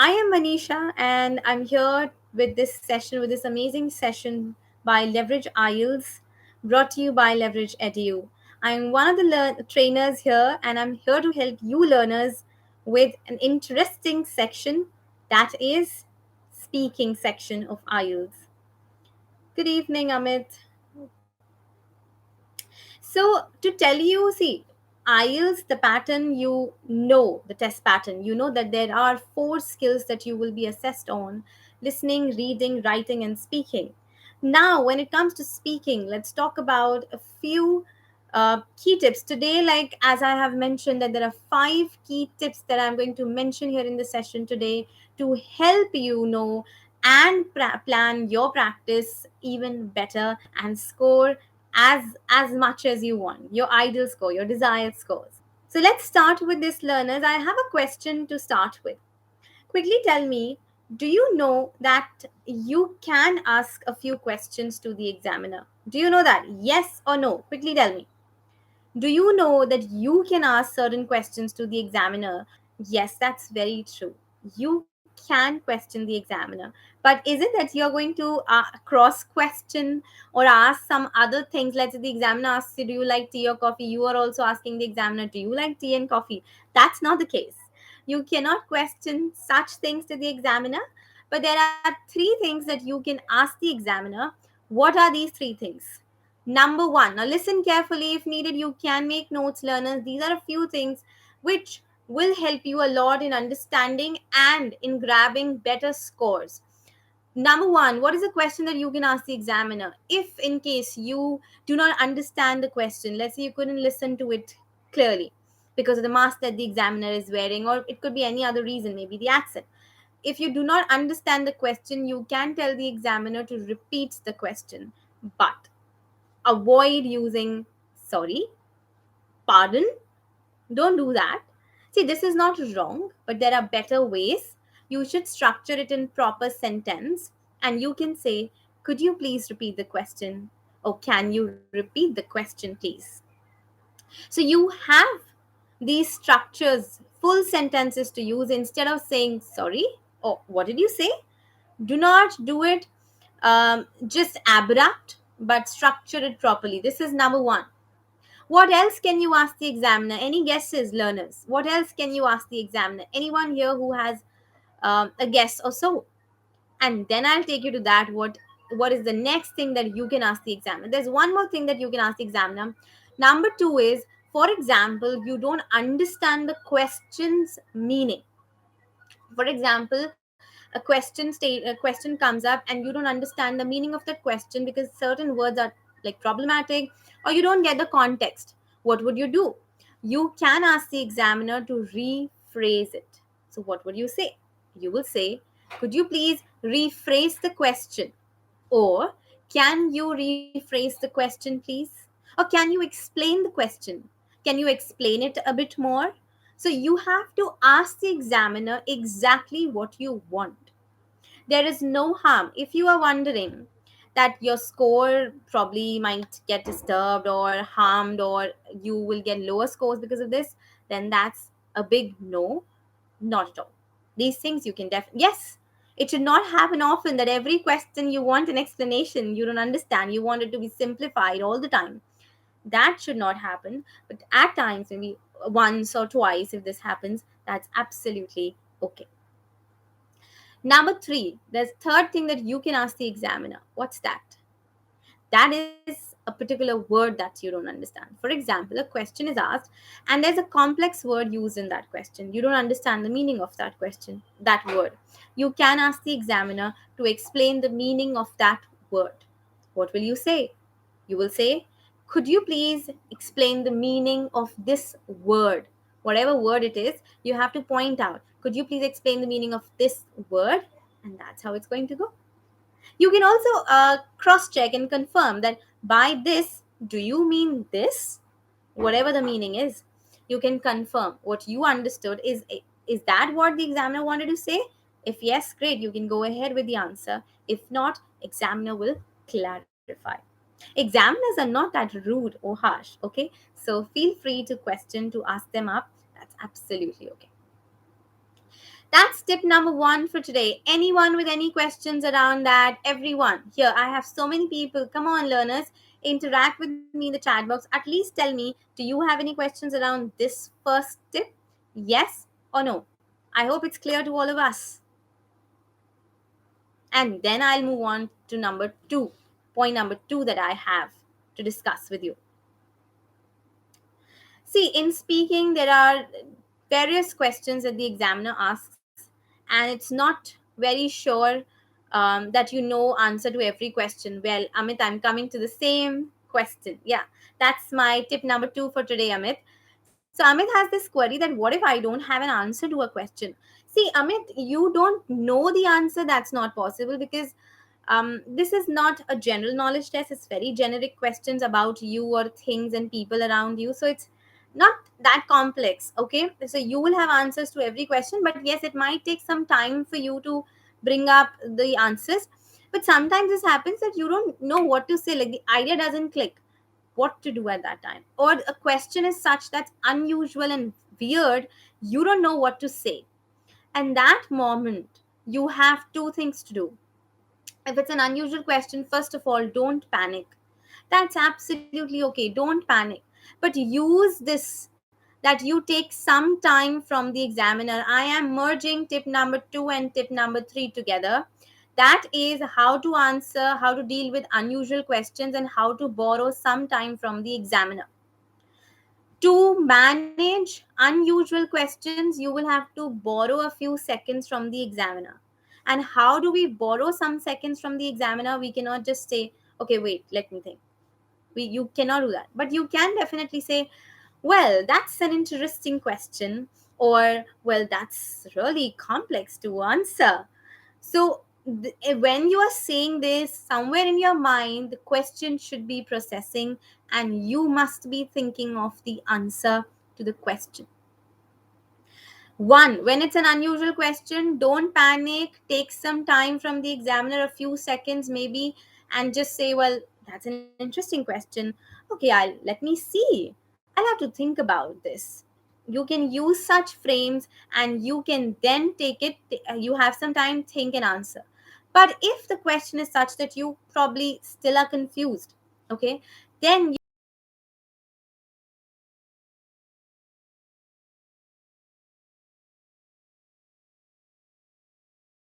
I am Manisha and I'm here with this session, with this amazing session by Leverage IELTS, brought to you by Leverage Edu. I'm one of the trainers here and I'm here to help you learners with an interesting section that is speaking section of IELTS. Good evening, Amit. So, to tell you, see, IELTS, the pattern, you know the test pattern. You know that there are four skills that you will be assessed on: listening, reading, writing, and speaking. Now, when it comes to speaking, let's talk about a few key tips. Today, like as I have mentioned, that there are five key tips that I'm going to mention here in the session today to help you know and plan your practice even better and score as much as you want, your ideal score, your desired scores. So let's start with this, learners. I have a question to start with. Quickly tell me, do you know that you can ask a few questions to the examiner? Do you know that? Yes or no? Quickly tell me. Do you know that you can ask certain questions to the examiner? Yes, that's very true. You can question the examiner. But is it that you're going to cross question or ask some other things? Let's say the examiner asks you, do you like tea or coffee? You are also asking the examiner, do you like tea and coffee? That's not the case. You cannot question such things to the examiner. But there are three things that you can ask the examiner. What are these three things? Number one, now listen carefully. If needed, you can make notes, learners. These are a few things which will help you a lot in understanding and in grabbing better scores. Number one, what is a question that you can ask the examiner? If in case you do not understand the question, let's say you couldn't listen to it clearly because of the mask that the examiner is wearing, or it could be any other reason, maybe the accent. If you do not understand the question, you can tell the examiner to repeat the question. But avoid using sorry, pardon. Don't do that. See, this is not wrong, but there are better ways. You should structure it in proper sentence, and you can say, could you please repeat the question? Or can you repeat the question, please? So you have these structures, full sentences to use instead of saying sorry. Oh, what did you say? Do not do it just abrupt, but structure it properly. This is number one. What else can you ask the examiner? Any guesses, learners? What else can you ask the examiner? Anyone here who has a guess or so? And then I'll take you to that. What is the next thing that you can ask the examiner? There's one more thing that you can ask the examiner. Number two is, for example, you don't understand the question's meaning. For example, a question comes up and you don't understand the meaning of that question because certain words are like problematic, or you don't get the context. What would you do? You can ask the examiner to rephrase it. So what would you say? You will say, could you please rephrase the question? Or, can you rephrase the question, please? Or can you explain the question? Can you explain it a bit more? So you have to ask the examiner exactly what you want. There is no harm. If you are wondering that your score probably might get disturbed or harmed, or you will get lower scores because of this, then that's a big no. Not at all. These things you can yes, it should not happen often that every question you want an explanation, you don't understand, you want it to be simplified all the time. That should not happen. But at times, maybe once or twice, if this happens, that's absolutely okay. Number three, there's third thing that you can ask the examiner. What's that? That is a particular word that you don't understand. For example, a question is asked and there's a complex word used in that question. You don't understand the meaning of that question, that word. You can ask the examiner to explain the meaning of that word. What will you say? You will say, could you please explain the meaning of this word? Whatever word it is, you have to point out. Could you please explain the meaning of this word? And that's how it's going to go. You can also cross check and confirm that by this, do you mean this? Whatever the meaning is, you can confirm what you understood. Is that what the examiner wanted to say? If yes, great, you can go ahead with the answer. If not, examiner will clarify. Examiners are not that rude or harsh, okay? So feel free to question, to ask them up. That's absolutely okay. That's tip number one for today. Anyone with any questions around that? Everyone. Here, I have so many people. Come on, learners. Interact with me in the chat box. At least tell me, do you have any questions around this first tip? Yes or no? I hope it's clear to all of us. And then I'll move on to number two, point number two that I have to discuss with you. See, in speaking, there are various questions that the examiner asks, and it's not very sure that you know answer to every question. Well, Amit, I'm coming to the same question. Yeah, that's my tip number two for today, Amit. So Amit has this query that what if I don't have an answer to a question? See, Amit, you don't know the answer. That's not possible because this is not a general knowledge test. It's very generic questions about you or things and people around you. So it's not that complex. Okay, so you will have answers to every question, but yes, it might take some time for you to bring up the answers. But sometimes this happens that you don't know what to say, like the idea doesn't click what to do at that time, or a question is such that's unusual and weird, you don't know what to say. And that moment you have two things to do. If it's an unusual question, first of all, don't panic. That's absolutely okay. Don't panic. But use this that you take some time from the examiner. I am merging tip number two and tip number three together. That is how to answer, how to deal with unusual questions, and how to borrow some time from the examiner. To manage unusual questions, you will have to borrow a few seconds from the examiner. And how do we borrow some seconds from the examiner? We cannot just say, okay, wait, let me think. You cannot do that. But you can definitely say, well, that's an interesting question, or well, that's really complex to answer. So, when you are saying this, somewhere in your mind, the question should be processing, and you must be thinking of the answer to the question. One, when it's an unusual question, don't panic. Take some time from the examiner, a few seconds maybe, and just say, well, that's an interesting question. Okay, let me see. I'll have to think about this. You can use such frames and you can then take it. You have some time, think and answer. But if the question is such that you probably still are confused, okay, then